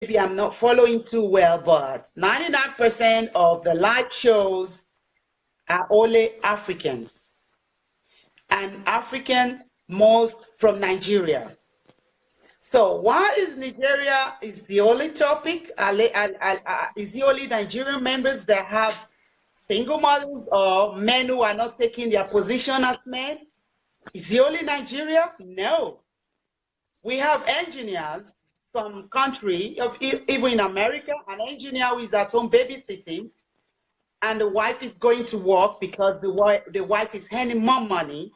I'm not following too well, but 99% of the live shows are only Africans, and African most from Nigeria. So why is Nigeria is the only topic? Is the only Nigerian members that have single mothers or men who are not taking their position as men? Is the only Nigeria? No. We have engineers, some country, even in America, an engineer who is at home babysitting, and the wife is going to work because the wife is earning more money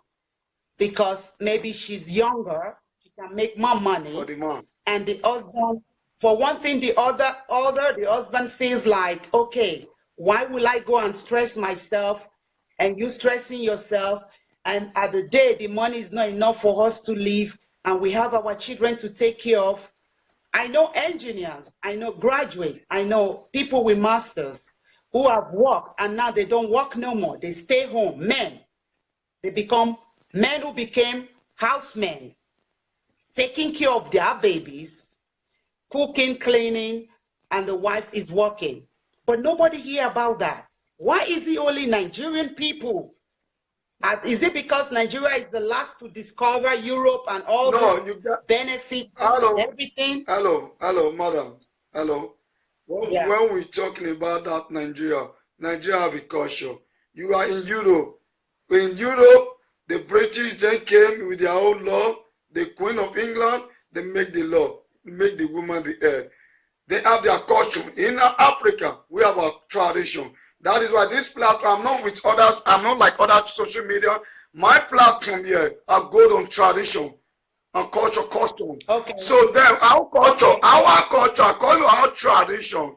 because maybe she's younger, she can make more money. For the man. And the husband, for one thing, the husband feels like, okay, why will I go and stress myself and you stressing yourself? And at the day, the money is not enough for us to live, and we have our children to take care of. I know engineers, I know graduates, I know people with masters who have worked and now they don't work no more. They stay home, men. They become men who became housemen, taking care of their babies, cooking, cleaning, and the wife is working. But nobody hear about that. Why is it only Nigerian people? Is it because Nigeria is the last to discover Europe and all this benefit and everything? Hello, madam. Hello. When we're talking about that Nigeria have a culture. You are in Europe. In Europe, the British then came with their own law. The Queen of England, they make the law, make the woman the head. They have their culture. In Africa, we have our tradition. That is why this platform, I'm not with others, I'm not like other social media. My platform here, I go on tradition and culture, custom. Okay. So then our culture, I call it our tradition,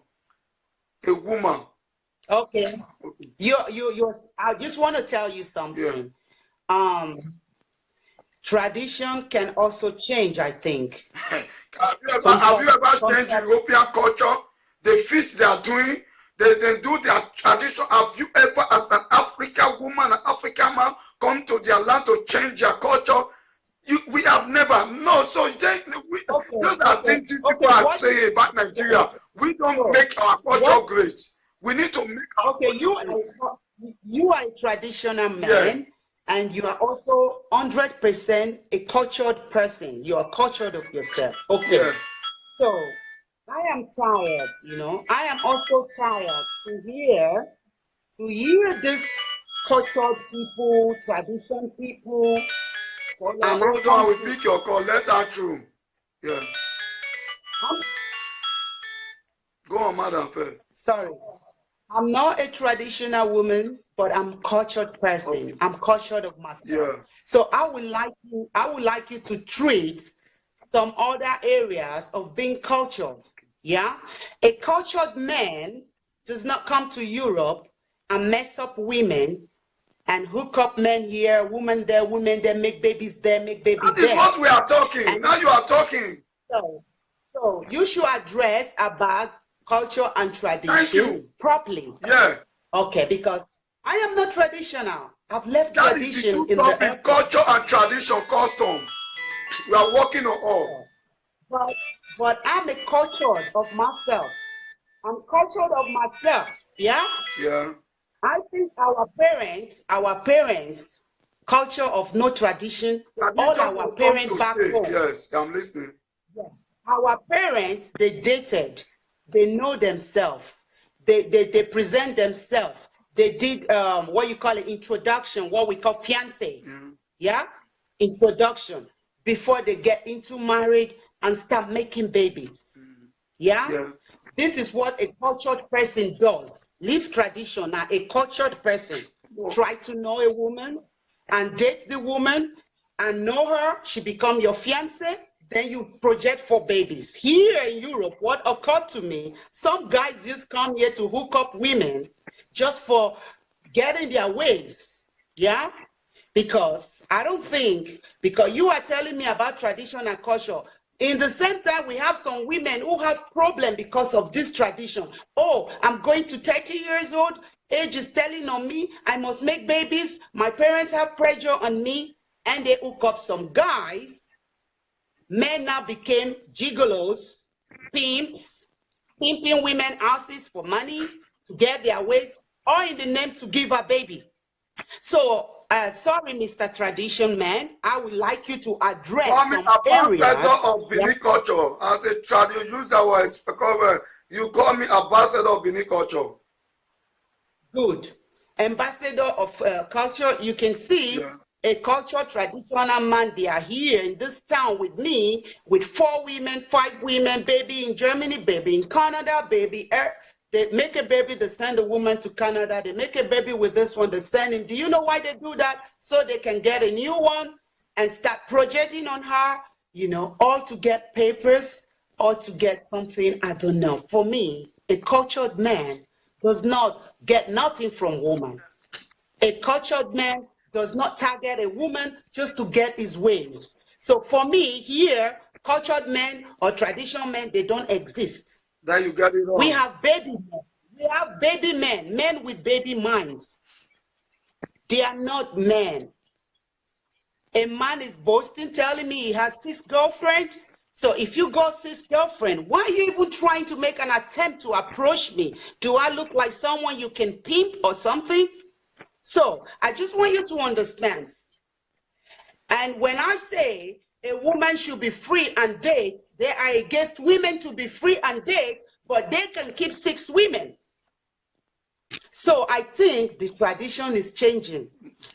a woman. Okay. I just want to tell you something. Yeah. Tradition can also change, I think. Have you ever changed European culture? The feast they are doing, they do their tradition. Have you ever, as an African woman, an African man, come to their land to change their culture? We have never. No, so those are things people are saying about Nigeria. We don't make our culture great. We need to make our culture great. You are a traditional man. Yeah. And you are also 100% a cultured person. You are cultured of yourself. Okay. Yeah. So I am tired, I am also tired to hear this cultured people, tradition people. Hold on, we pick your call. Let her through. Yeah. Go on, madam. First. Sorry. I'm not a traditional woman, but I'm a cultured person. Okay. I'm cultured of myself. Yeah. So I would like you to treat some other areas of being cultured. Yeah? A cultured man does not come to Europe and mess up women and hook up men here, women there, make babies there, make babies there. That is what we are talking. And now you are talking. So you should address about culture and tradition properly. Yeah. Okay, because I am not traditional. I've left that tradition in the culture and tradition, custom. We are working on all. But I'm a cultured of myself. I'm cultured of myself. Yeah. Yeah. I think our parents, culture of no tradition. All our parents back home. Yes, I'm listening. Yeah. Our parents, they dated. They know themselves. They present themselves. They did what you call an introduction, what we call fiancé. Yeah? Introduction before they get into marriage and start making babies. Yeah? This is what a cultured person does. Leave tradition. Now, a cultured person try to know a woman and date the woman and know her. She become your fiancé. Then you project for babies. Here in Europe, what occurred to me, some guys just come here to hook up women just for getting their ways. Yeah? Because I don't think, because you are telling me about tradition and culture. In the same time, we have some women who have problem because of this tradition. Oh, I'm going to 30 years old. Age is telling on me. I must make babies. My parents have pressure on me. And they hook up some guys. Men now became gigolos, pimps, pimping women houses for money to get their ways, or in the name to give a baby. So, sorry, Mr. Tradition Man, I would like you to address some areas. Ambassador of Bini culture. As a tradition, use that word. You call me ambassador of Bini culture. Good. Ambassador of culture. You can see a cultural traditional man. They are here in this town with me, with 4 women, 5 women, baby in Germany, baby in Canada, baby. They make a baby, they send a woman to Canada. They make a baby with this one, they send him. Do you know why they do that? So they can get a new one and start projecting on her, you know, all to get papers or to get something, I don't know. For me, a cultured man does not get nothing from woman. A cultured man does not target a woman just to get his ways. So for me, here, cultured men or traditional men, they don't exist. That you got it wrong. We have baby men. We have baby men, men with baby minds. They are not men. A man is boasting, telling me he has 6 girlfriends. So if you got 6 girlfriends, why are you even trying to make an attempt to approach me? Do I look like someone you can pimp or something? So I just want you to understand. And when I say a woman should be free and date, they are against women to be free and date, but they can keep 6 women. So I think the tradition is changing.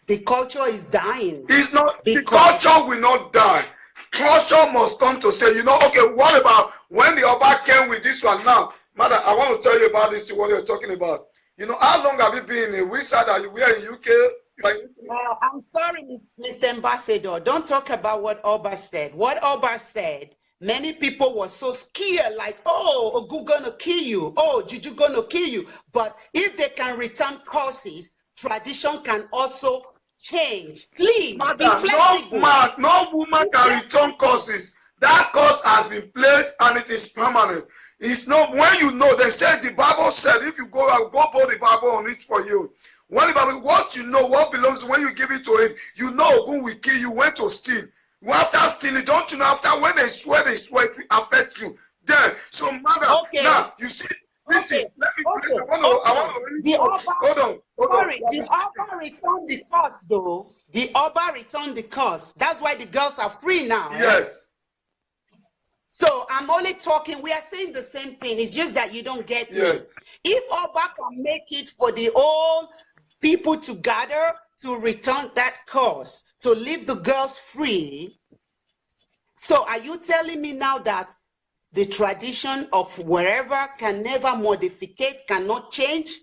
The culture is dying. It's not, the culture will not die. Culture must come to say, you know, okay, what about when the Oba came with this one now? Madam, I want to tell you about this, what you're talking about. You know, how long have you been in? Which side are you? We are in UK. I'm sorry, Mr. Ambassador. Don't talk about what Oba said. What Oba said, many people were so scared, like, oh, Ogu gonna kill you. Oh, Juju gonna kill you. But if they can return curses, tradition can also change. Please, Madam, be flexible. No woman can return curses. That curse has been placed and it is permanent. It's not when you know. They said the Bible said if you go both the Bible on it for you. When the Bible, what you know, what belongs when you give it to it, you know who will kill you, when to steal. After stealing, don't you know? After when they swear, it will affect you. Then, so madam, now you see. Listen, let me. Okay. I want to. Hold on. The Oba returned the curse, though. The Oba returned the curse. That's why the girls are free now. Yes. So I'm only talking, we are saying the same thing. It's just that you don't get yes. me. If Oba can make it for the old people to gather to return that curse, to leave the girls free, so are you telling me now that the tradition of wherever can never modificate, cannot change?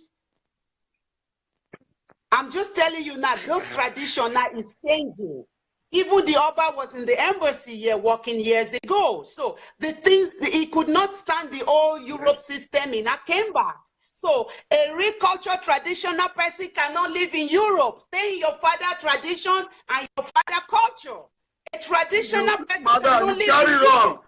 I'm just telling you now, those tradition now is changing. Even the Oba was in the embassy here working years ago. So the thing, he could not stand the old Europe system in Akemba. So a real cultural traditional person cannot live in Europe. Stay in your father tradition and your father culture. A traditional person cannot live in Europe.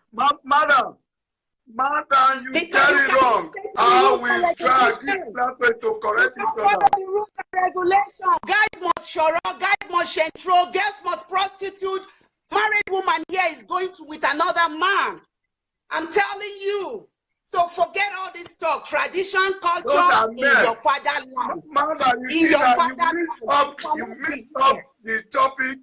Madam, you carry wrong. I will try this platform to correct it. Follow the rules and regulations. Guys must shore up, guys must control, girls must prostitute. Married woman here is going to with another man. I'm telling you. So forget all this talk. Tradition, culture in your fatherland. Madam, you see that you mixed up the topic.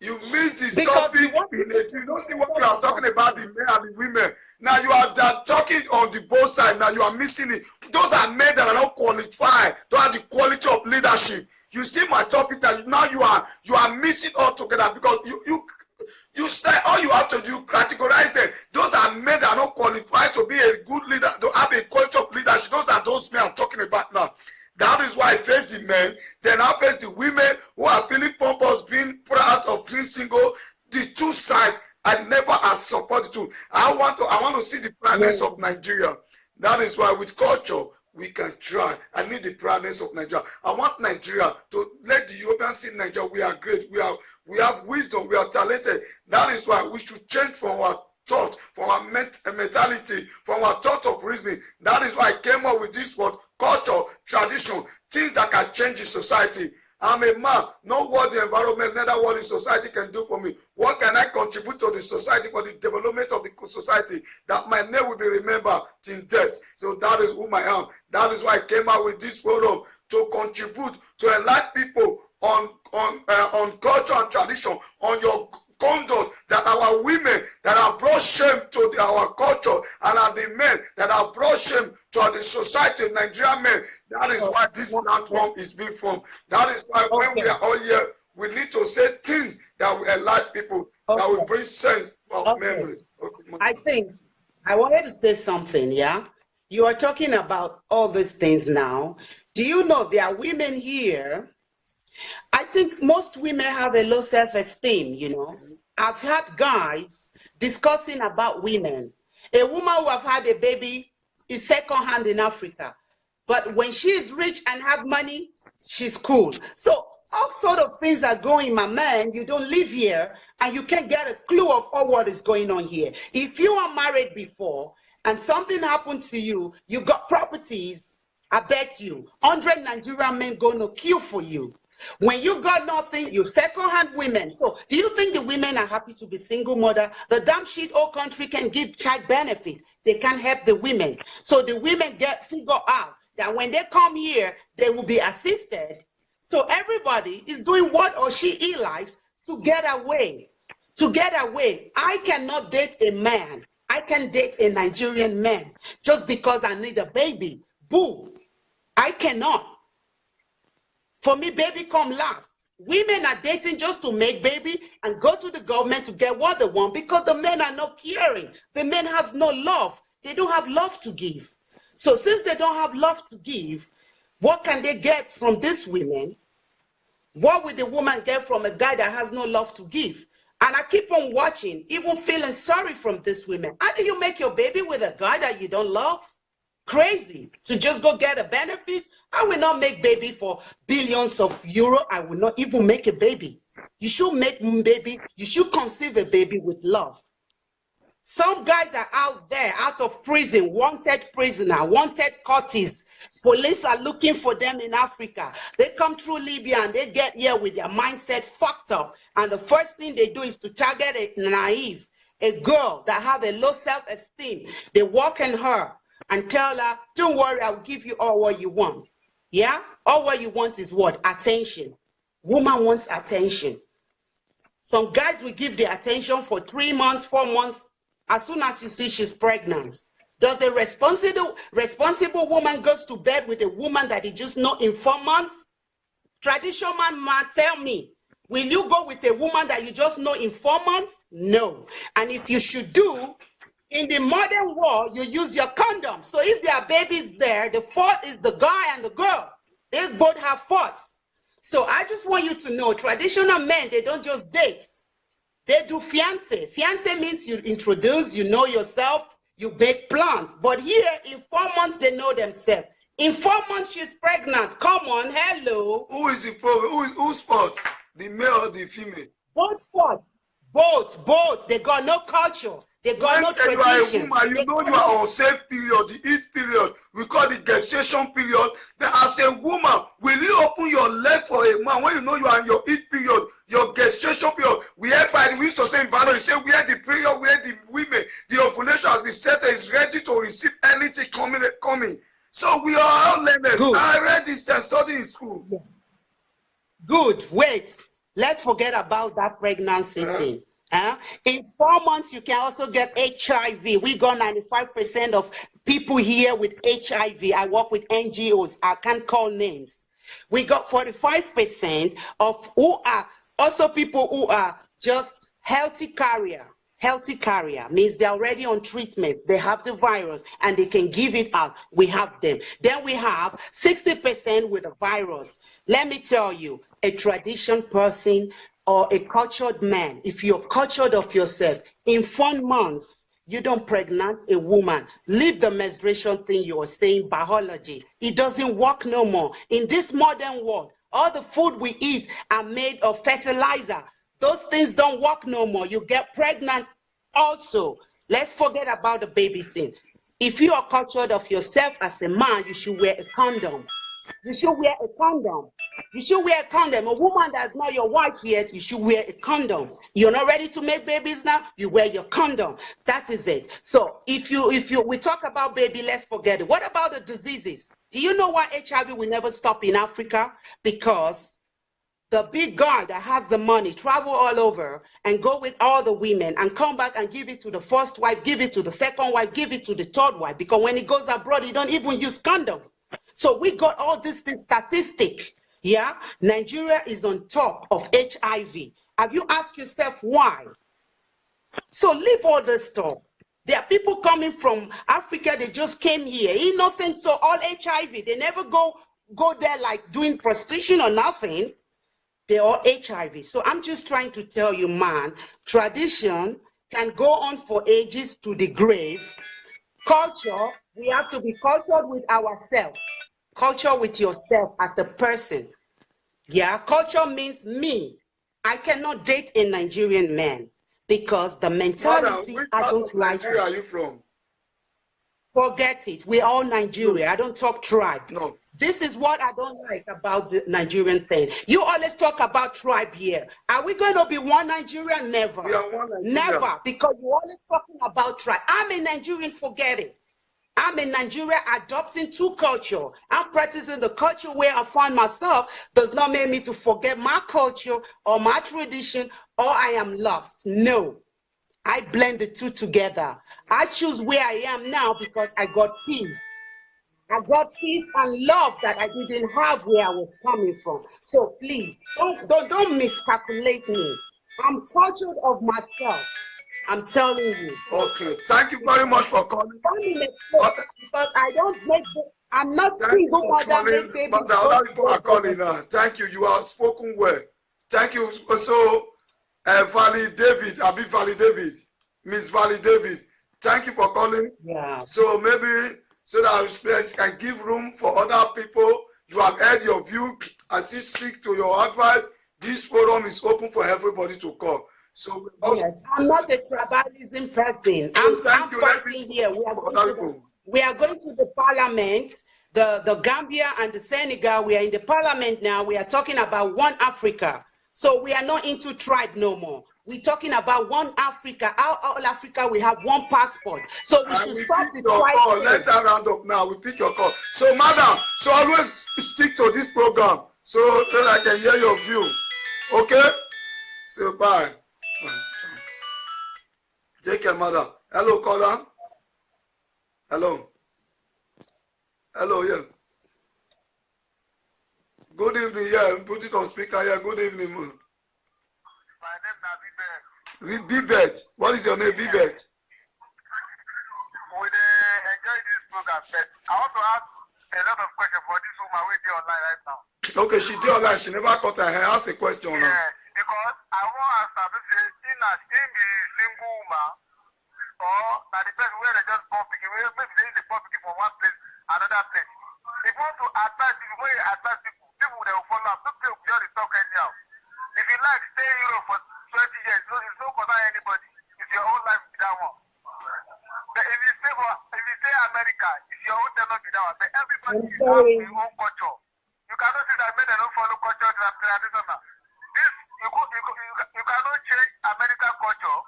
You missed this topic. You don't see what we are talking about, the men and the women. Now you are talking on the both sides. Now you are missing it. Those are men that are not qualified, don't have the quality of leadership. You see my topic that now you are missing altogether because you start, all you have to do, categorize them. Those are men that are not qualified to be a good leader, to have a quality of leadership. Those are those men I'm talking about now. That is why I face the men, then I face the women who are feeling pompous, being proud of being single. The two sides, I never have supported two. I want to see the proudness of Nigeria. That is why with culture, we can try. I need the proudness of Nigeria. I want Nigeria to let the Europeans see Nigeria. We are great. We have wisdom. We are talented. That is why we should change from our thought, from our mentality, from our thought of reasoning. That is why I came up with this word, culture, tradition, things that can change the society. I'm a man, not what the environment, neither what the society can do for me. What can I contribute to the society for the development of the society, that my name will be remembered till death? So that is who I am. That is why I came out with this forum, to contribute, to enlighten people on culture and tradition, on your conduct, that our women that have brought shame to our culture, and are the men that have brought shame to the society, Nigerian men. That is why this platform is being formed. That is why when we are all here, we need to say things that will enlighten people, that will bring sense of memory. I think I wanted to say something, yeah? You are talking about all these things now. Do you know there are women here? I think most women have a low self-esteem, you know. I've had guys discussing about women. A woman who have had a baby is second-hand in Africa. But when she is rich and have money, she's cool. So all sort of things are going, my man. You don't live here and you can't get a clue of all what is going on here. If you are married before and something happened to you, you got properties, I bet you 100 Nigerian men gonna kill for you. When you got nothing, you second-hand women. So do you think the women are happy to be single mother? The damn shit old country can give child benefit. They can't help the women. So the women get figured out that when they come here, they will be assisted. So everybody is doing what or he likes to get away. To get away. I cannot date a man. I can date a Nigerian man just because I need a baby. Boo. I cannot. For me, baby come last. Women are dating just to make baby and go to the government to get what they want because the men are not caring. The men have no love. They don't have love to give. So since they don't have love to give, what can they get from these women? What will the woman get from a guy that has no love to give? And I keep on watching, even feeling sorry from these women. How do you make your baby with a guy that you don't love? Crazy to just go get a benefit. I will not make baby for billions of euro. I will not even make a baby. You should make baby. You should conceive a baby with love. Some guys are out there, out of prison, wanted prisoner, wanted cultists. Police are looking for them in Africa. They come through Libya and they get here with their mindset fucked up. And the first thing they do is to target a naive, a girl that have a low self-esteem. They walk in her and tell her, don't worry, I'll give you all what you want. Yeah? All what you want is what? Attention. Woman wants attention. Some guys will give the attention for 3 months, 4 months. As soon as you see she's pregnant. Does a responsible woman goes to bed with a woman that he just know in 4 months? Traditional man, tell me, will you go with a woman that you just know in 4 months? No. And if you should do, in the modern world, you use your condom. So if there are babies there, the fault is the guy and the girl. They both have faults. So I just want you to know, traditional men, they don't just date. They do fiancé. Fiancé means you introduce, you know yourself, you make plans. But here, in 4 months, they know themselves. In 4 months, she's pregnant. Come on, hello. Who is the problem? Who's fault? The male or the female? Both faults. Both. They got no culture. They got no tradition. You are a woman, you know you are on safe period, the heat period. We call it gestation period. Then as a woman, will you open your leg for a man when you know you are in your heat period, your gestation period? We used to say in Bano, you say where the period where the women, the ovulation has been set is ready to receive anything coming. So we are all learners. I registered, studying in school. Yeah. Good. Wait. Let's forget about that pregnancy thing. In 4 months, you can also get HIV. We got 95% of people here with HIV. I work with NGOs. I can't call names. We got 45% of who are also people who are just healthy carrier. Healthy carrier means they're already on treatment. They have the virus and they can give it out. We have them. Then we have 60% with the virus. Let me tell you, a tradition person or a cultured man, if you're cultured of yourself, in 4 months, you don't pregnant a woman. Leave the menstruation thing you were saying, biology. It doesn't work no more. In this modern world, all the food we eat are made of fertilizer. Those things don't work no more. You get pregnant also. Let's forget about the baby thing. If you are cultured of yourself as a man, you should wear a condom. You should wear a condom. You should wear a condom. A woman that's not your wife yet, you should wear a condom. You're not ready to make babies now, you wear your condom. That is it. So if we talk about baby, let's forget it. What about the diseases? Do you know why HIV will never stop in Africa? Because the big guy that has the money travel all over and go with all the women and come back and give it to the first wife, give it to the second wife, give it to the third wife, because when he goes abroad, he don't even use condom. So we got all these things statistic. Yeah, Nigeria is on top of HIV. Have you asked yourself why? So leave all this stuff. There are people coming from Africa, they just came here, innocent, so all HIV. They never go there like doing prostitution or nothing. They're all HIV. So I'm just trying to tell you, man, tradition can go on for ages to the grave. Culture, we have to be cultured with ourselves. Culture with yourself as a person. Yeah, culture means me. I cannot date a Nigerian man because the mentality, Madam, I don't like. Where are you from? Forget it. We're all Nigeria. I don't talk tribe. No. This is what I don't like about the Nigerian thing. You always talk about tribe here. Are we going to be one Nigeria? Never. We are one Nigeria. Never, because you're always talking about tribe. I'm a Nigerian, forget it. I'm in Nigeria adopting two culture. I'm practicing the culture where I find myself does not make me to forget my culture or my tradition or I am lost. No, I blend the two together. I choose where I am now because I got peace. I got peace and love that I didn't have where I was coming from. So please, don't miscalculate me. I'm cultured of myself. I'm telling you. Okay, thank you very much for calling. Because I don't make, I'm not single mother, make baby. But the other people are calling now. Thank you. You have spoken well. Thank you. So, Valley David, Miss Valley David, thank you for calling. Yeah. So maybe so that our can give room for other people. You have heard your view. As you stick to your advice, this forum is open for everybody to call. So yes, I'm not a tribalism person. I'm fighting here. We are going to the parliament, the Gambia and the Senegal. We are in the parliament now. We are talking about one Africa. So we are not into tribe no more. We're talking about one Africa. All Africa, we have one passport. So we should stop the tribe. Let's round up now. We pick your call. So, madam, so always stick to this program so that I can hear your view. Okay? So, bye. Take care, madam. Hello, caller. Hello. Hello, yeah. Good evening, yeah. Put it on speaker, yeah. Good evening, man. My name is Bibet. What is your name, Bibet? We enjoy this program, but I want to ask a lot of questions for this woman who is online right now. Okay, she did online. She never cut her hair. Ask a question now. Yeah, because I want to ask her to say, in a single woman, or that the person where they just born picking, maybe they born picking from one place, another place. If you want to attract people, when you attract people, people they will follow up. Don't people just talk anyhow. If you like stay in Europe for 20 years, it's no concern anybody. It's your own life with that one. But if you stay America, it's your own time with that one. But everybody has their own culture. You cannot say that men don't follow culture traditional. This you cannot change American culture.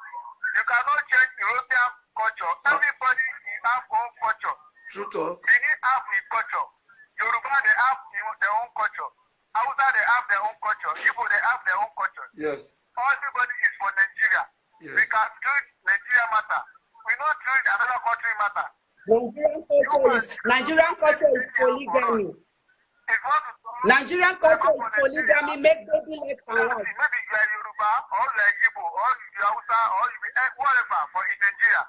You cannot change European culture. Everybody has own culture. True talk. Benin have his culture. Yoruba they have their own culture. Hausa they have their own culture. Igbo they have their own culture. Yes. Everybody is for Nigeria. Yes. We can treat Nigeria matter. We not treat another country matter. Nigerian culture is polygamy. Nigerian culture is polygamy. Make baby left and right. Maybe you are Yoruba or you are Igbo or you are Hausa or you are whatever for in Nigeria.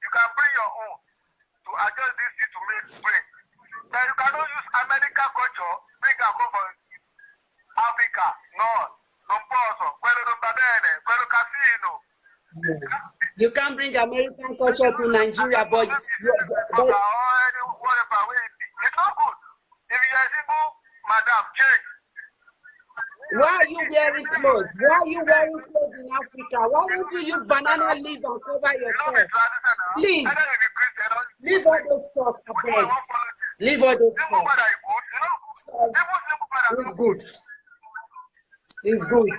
You can bring your own to adjust this to make spring. But you cannot use American culture, bring a go for Africa, no, you can't bring American culture to Nigeria, but it's not good. If you are single, madam, change. Why are you wearing clothes? Why are you wearing clothes in Africa? Why don't you use banana leaf and cover yourself? Please, leave all those stuff, I beg. Leave all those stuff. It's good. It's good.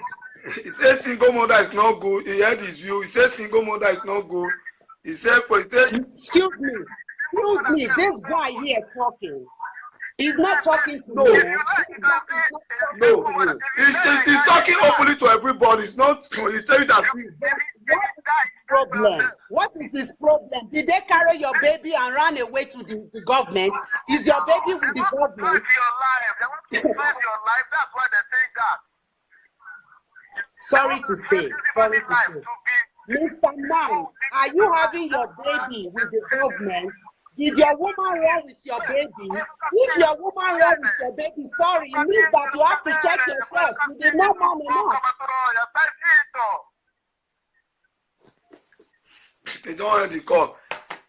He says single mother is not good. He had his view. He says single mother is not good. He said, excuse me, this guy here talking. He's not talking to me. No. He's talking openly to everybody. It's not. He's telling that. Problem. What is his problem? Did they carry your baby and run away to the government? Is your baby with the government? Your life. They want to save your life. That's why they're saying that. Sorry to say. Mr. Man, are you having your baby with the government? Did your woman run with your baby? If your woman ran with your baby, sorry, it means that you have to check yourself. You did not man enough. They don't have the call.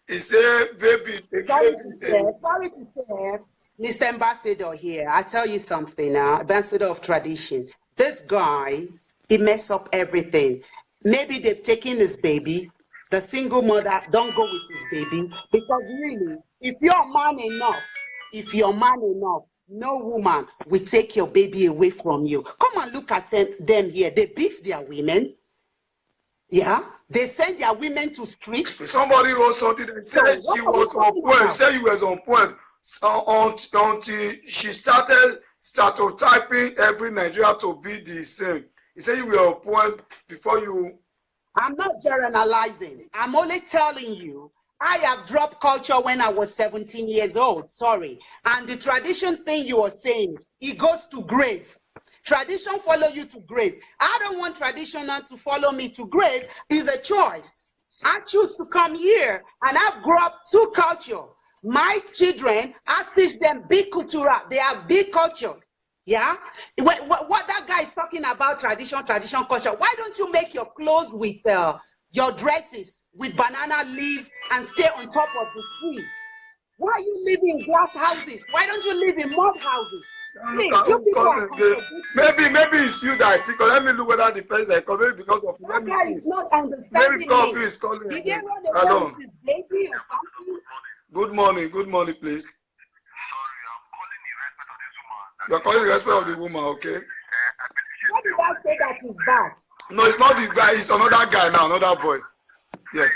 He said, baby. Sorry to say, Mr. Ambassador here, I tell you something now, Ambassador of Tradition. This guy, he messed up everything. Maybe they've taken his baby. The single mother don't go with his baby, because really, if you're man enough, no woman will take your baby away from you. Come and look at them here. They beat their women. Yeah, they send their women to streets. Somebody wrote something and said she was on point. Said you was on point until she started stereotyping every Nigeria to be the same. He said you were on point before you. I'm not generalizing. I'm only telling you, I have dropped culture when I was 17 years old. Sorry. And the tradition thing you were saying, it goes to grave. Tradition follow you to grave. I don't want traditional to follow me to grave. It's a choice. I choose to come here, and I've grown up to culture. My children, I teach them big cultura. They have big culture. Yeah? What that guy is talking about, tradition culture, why don't you make your clothes with your dresses with banana leaves and stay on top of the tree? Why are you living in glass houses? Why don't you live in mud houses? Please, you people are maybe it's you that I see. Let me look whether the person I call. Maybe because of that guy is not understanding me. Is calling. Did they run away with his baby or something? Good morning, please. You're calling the respect of the woman, okay? What did I say that is bad? No, it's not the guy. It's another guy now, another voice. Yeah.